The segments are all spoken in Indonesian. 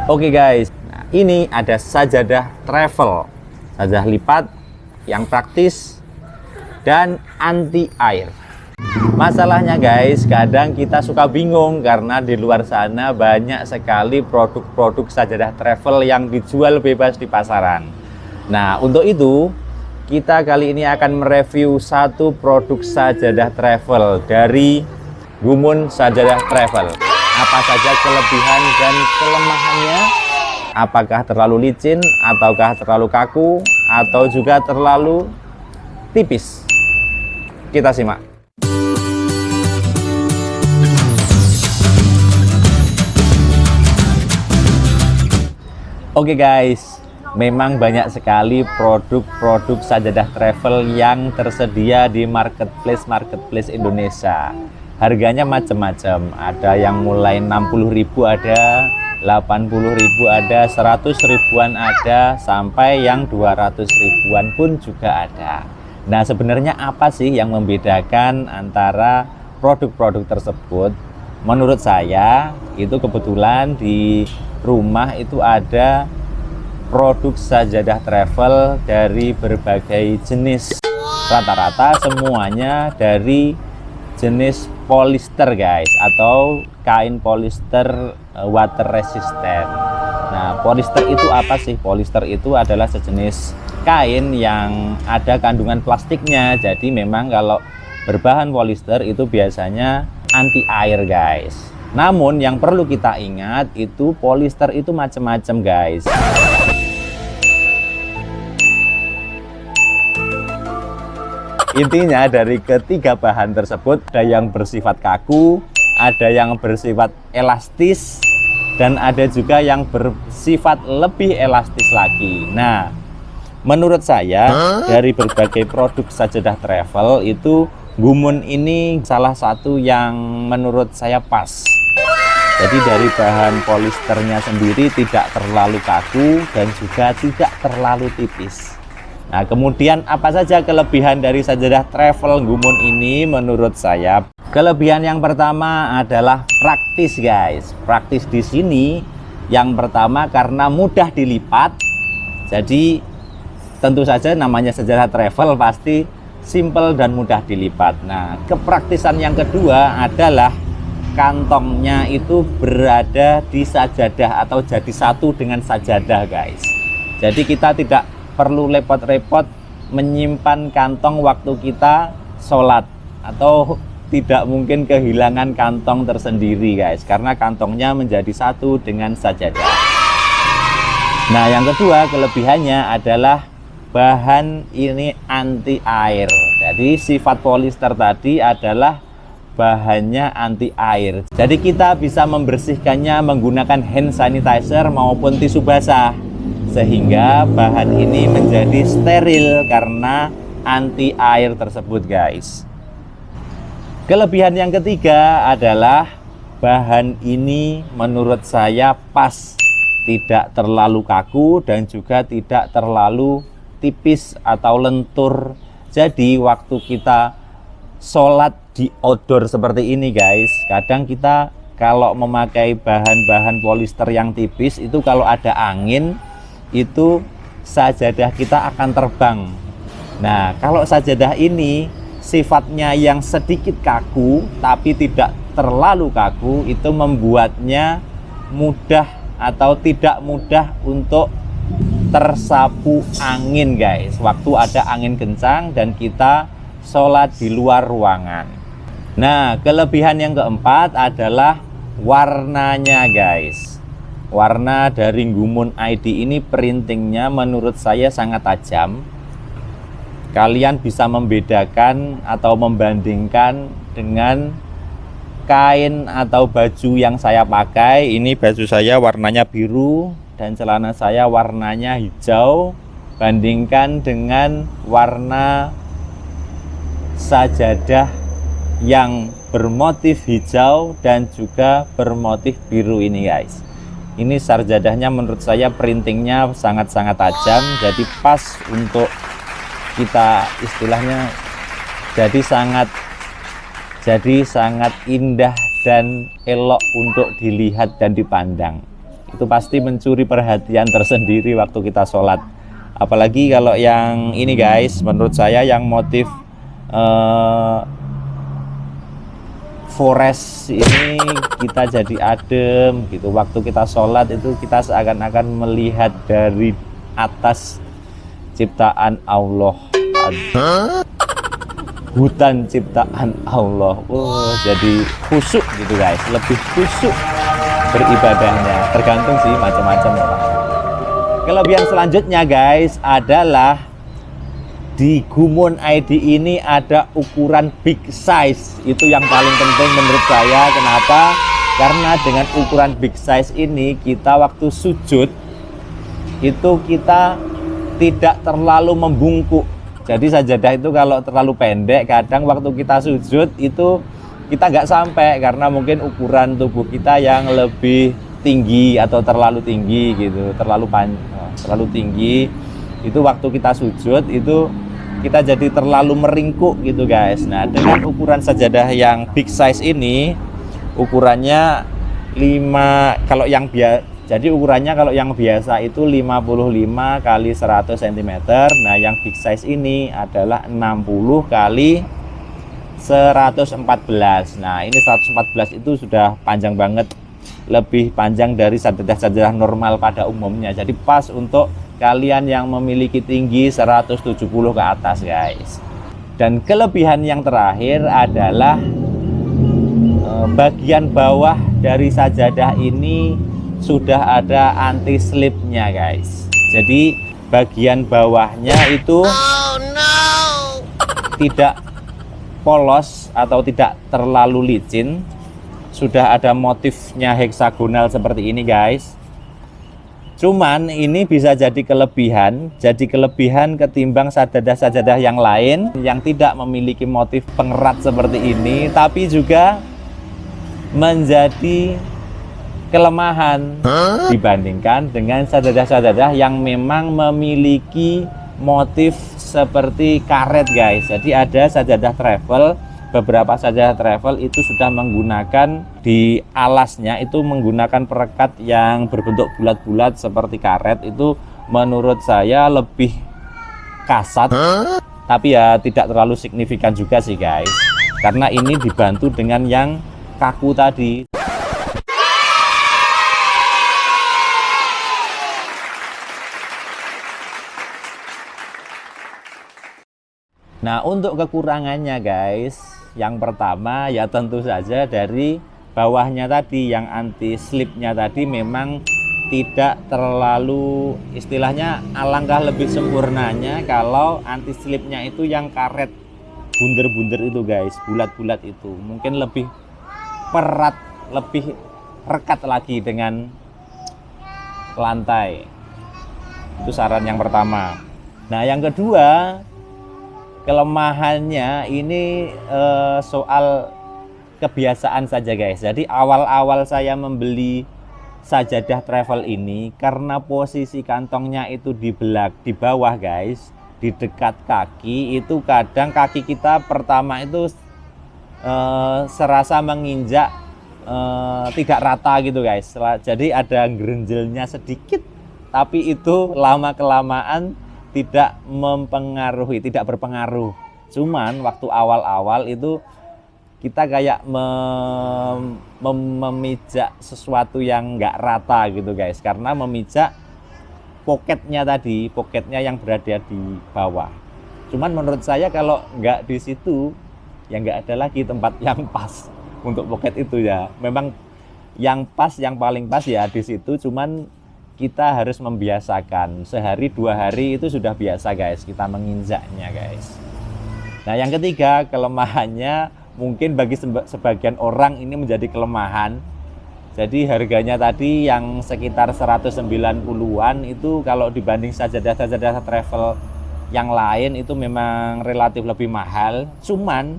Oke guys, nah, ini ada sajadah travel, sajadah lipat yang praktis dan anti air. Masalahnya guys, kadang kita suka bingung karena di luar sana banyak sekali produk-produk sajadah travel yang dijual bebas di pasaran. Nah, untuk itu kita kali ini akan mereview satu produk sajadah travel dari Gumun Sajadah Travel. Apa saja kelebihan dan kelemahannya? Apakah terlalu licin, ataukah terlalu kaku, atau juga terlalu tipis? Kita simak. Oke guys, memang banyak sekali produk-produk sajadah travel yang tersedia di marketplace Indonesia. Harganya macam-macam, ada yang mulai 60.000 ada, 80.000 ada, 100 ribuan ada, sampai yang 200 ribuan pun juga ada. Nah, sebenarnya apa sih yang membedakan antara produk-produk tersebut? Menurut saya, itu kebetulan di rumah itu ada produk sajadah travel dari berbagai jenis. Rata-rata semuanya dari jenis polyester guys, atau kain polyester water resistant. Nah, polyester itu apa sih? Polyester itu adalah sejenis kain yang ada kandungan plastiknya. Jadi memang kalau berbahan polyester itu biasanya anti air guys. Namun yang perlu kita ingat itu polyester itu macam-macam guys. Intinya dari ketiga bahan tersebut ada yang bersifat kaku, ada yang bersifat elastis, dan ada juga yang bersifat lebih elastis lagi. Nah, menurut saya dari berbagai produk sajadah travel itu Gumun ini salah satu yang menurut saya pas. Jadi dari bahan polisternya sendiri tidak terlalu kaku dan juga tidak terlalu tipis. Nah, kemudian apa saja kelebihan dari sajadah travel Gumun ini menurut saya? Kelebihan yang pertama adalah praktis guys. Praktis di sini yang pertama karena mudah dilipat. Jadi tentu saja namanya sajadah travel pasti simple dan mudah dilipat. Nah, kepraktisan yang kedua adalah kantongnya itu berada di sajadah atau jadi satu dengan sajadah guys. Jadi kita tidak perlu repot-repot menyimpan kantong waktu kita sholat, atau tidak mungkin kehilangan kantong tersendiri guys, karena kantongnya menjadi satu dengan sajadah. Nah, yang kedua kelebihannya adalah bahan ini anti air. Jadi sifat polyester tadi adalah bahannya anti air. Jadi kita bisa membersihkannya menggunakan hand sanitizer maupun tisu basah, sehingga bahan ini menjadi steril karena anti air tersebut guys. Kelebihan yang ketiga adalah bahan ini menurut saya pas, tidak terlalu kaku dan juga tidak terlalu tipis atau lentur. Jadi waktu kita sholat di outdoor seperti ini guys, kadang kita kalau memakai bahan-bahan polyester yang tipis itu kalau ada angin itu sajadah kita akan terbang. Nah, kalau sajadah ini sifatnya yang sedikit kaku tapi tidak terlalu kaku, itu membuatnya mudah atau tidak mudah untuk tersapu angin guys, waktu ada angin kencang dan kita sholat di luar ruangan. Nah, kelebihan yang keempat adalah warnanya guys. Warna dari Gumun ID ini printingnya menurut saya sangat tajam. Kalian bisa membedakan atau membandingkan dengan kain atau baju yang saya pakai. Ini baju saya warnanya biru dan celana saya warnanya hijau. Bandingkan dengan warna sajadah yang bermotif hijau dan juga bermotif biru ini guys. Ini sarjadahnya menurut saya printingnya sangat-sangat tajam, jadi pas untuk kita istilahnya jadi sangat indah dan elok untuk dilihat dan dipandang. itu pasti mencuri perhatian tersendiri waktu kita sholat. Apalagi kalau yang ini guys, menurut saya yang motif forest ini kita jadi adem gitu. Waktu kita sholat itu kita seakan-akan melihat dari atas ciptaan Allah, hutan ciptaan Allah. Jadi khusyuk gitu guys, lebih khusyuk beribadahnya. Tergantung sih, macam-macam orang. Kelebihan selanjutnya guys adalah di Gumun ID ini ada ukuran big size. Itu yang paling penting menurut saya. Kenapa? Karena dengan ukuran big size ini kita waktu sujud itu kita tidak terlalu membungkuk. Jadi sajadah itu kalau terlalu pendek, kadang waktu kita sujud itu kita nggak sampai karena mungkin ukuran tubuh kita yang lebih tinggi atau terlalu tinggi gitu, terlalu tinggi. Itu waktu kita sujud itu kita jadi terlalu meringkuk gitu guys. Nah, dengan ukuran sajadah yang big size ini, ukurannya 5 kalau yang jadi ukurannya kalau yang biasa itu 55 kali 100 cm. Nah, yang big size ini adalah 60 kali 114. Nah, ini 114 itu sudah panjang banget, lebih panjang dari sajadah-sajadah normal pada umumnya. Jadi pas untuk kalian yang memiliki tinggi 170 ke atas guys. Dan kelebihan yang terakhir adalah bagian bawah dari sajadah ini sudah ada anti slipnya guys. Jadi bagian bawahnya itu tidak polos atau tidak terlalu licin. Sudah ada motifnya heksagonal seperti ini guys. Cuman ini bisa jadi kelebihan ketimbang sajadah-sajadah yang lain yang tidak memiliki motif pengerat seperti ini, tapi juga menjadi kelemahan dibandingkan dengan sajadah-sajadah yang memang memiliki motif seperti karet guys. Jadi ada sajadah travel, beberapa sajadah travel itu sudah menggunakan di alasnya itu menggunakan perekat yang berbentuk bulat-bulat seperti karet. Itu menurut saya lebih kasat, tapi ya tidak terlalu signifikan juga sih guys, karena ini dibantu dengan yang kaku tadi. Nah, untuk kekurangannya guys, yang pertama ya tentu saja dari bawahnya tadi, yang anti slipnya tadi memang tidak terlalu, istilahnya alangkah lebih sempurnanya kalau anti slipnya itu yang karet bunder-bunder itu guys, bulat-bulat itu mungkin lebih perat, lebih rekat lagi dengan lantai. Itu saran yang pertama. Nah, yang kedua, kelemahannya ini soal kebiasaan saja guys. Jadi awal-awal saya membeli sajadah travel ini, karena posisi kantongnya itu di bawah guys, di dekat kaki, itu kadang kaki kita pertama itu serasa menginjak tidak rata gitu guys. Jadi ada gerenjelnya sedikit, tapi itu lama kelamaan tidak mempengaruhi, tidak berpengaruh. Cuman waktu awal-awal itu kita kayak memijak sesuatu yang nggak rata gitu guys, karena memijak poketnya tadi, poketnya yang berada di bawah. Cuman menurut saya kalau nggak di situ ya nggak ada lagi tempat yang pas untuk poket itu ya. Memang yang pas, yang paling pas ya di situ. Cuman kita harus membiasakan, sehari 2 hari itu sudah biasa guys kita menginjaknya guys. Nah, yang ketiga, kelemahannya mungkin bagi sebagian orang ini menjadi kelemahan. Jadi harganya tadi yang sekitar 190-an itu kalau dibanding sajadah-sajadah travel yang lain itu memang relatif lebih mahal. Cuman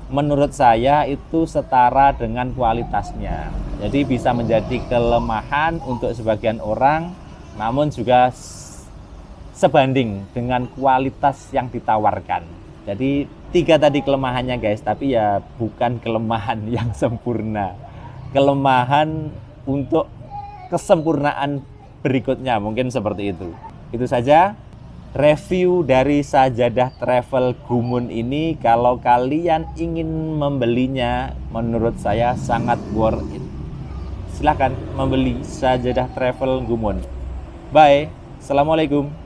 menurut saya itu setara dengan kualitasnya. Jadi bisa menjadi kelemahan untuk sebagian orang, namun juga sebanding dengan kualitas yang ditawarkan. Jadi 3 tadi kelemahannya guys, tapi ya bukan kelemahan yang sempurna. Kelemahan untuk kesempurnaan berikutnya, mungkin seperti itu. Itu saja review dari sajadah travel Gumun ini. Kalau kalian ingin membelinya, menurut saya sangat worth it. Silahkan membeli sajadah travel Gumun. Bye. Assalamualaikum.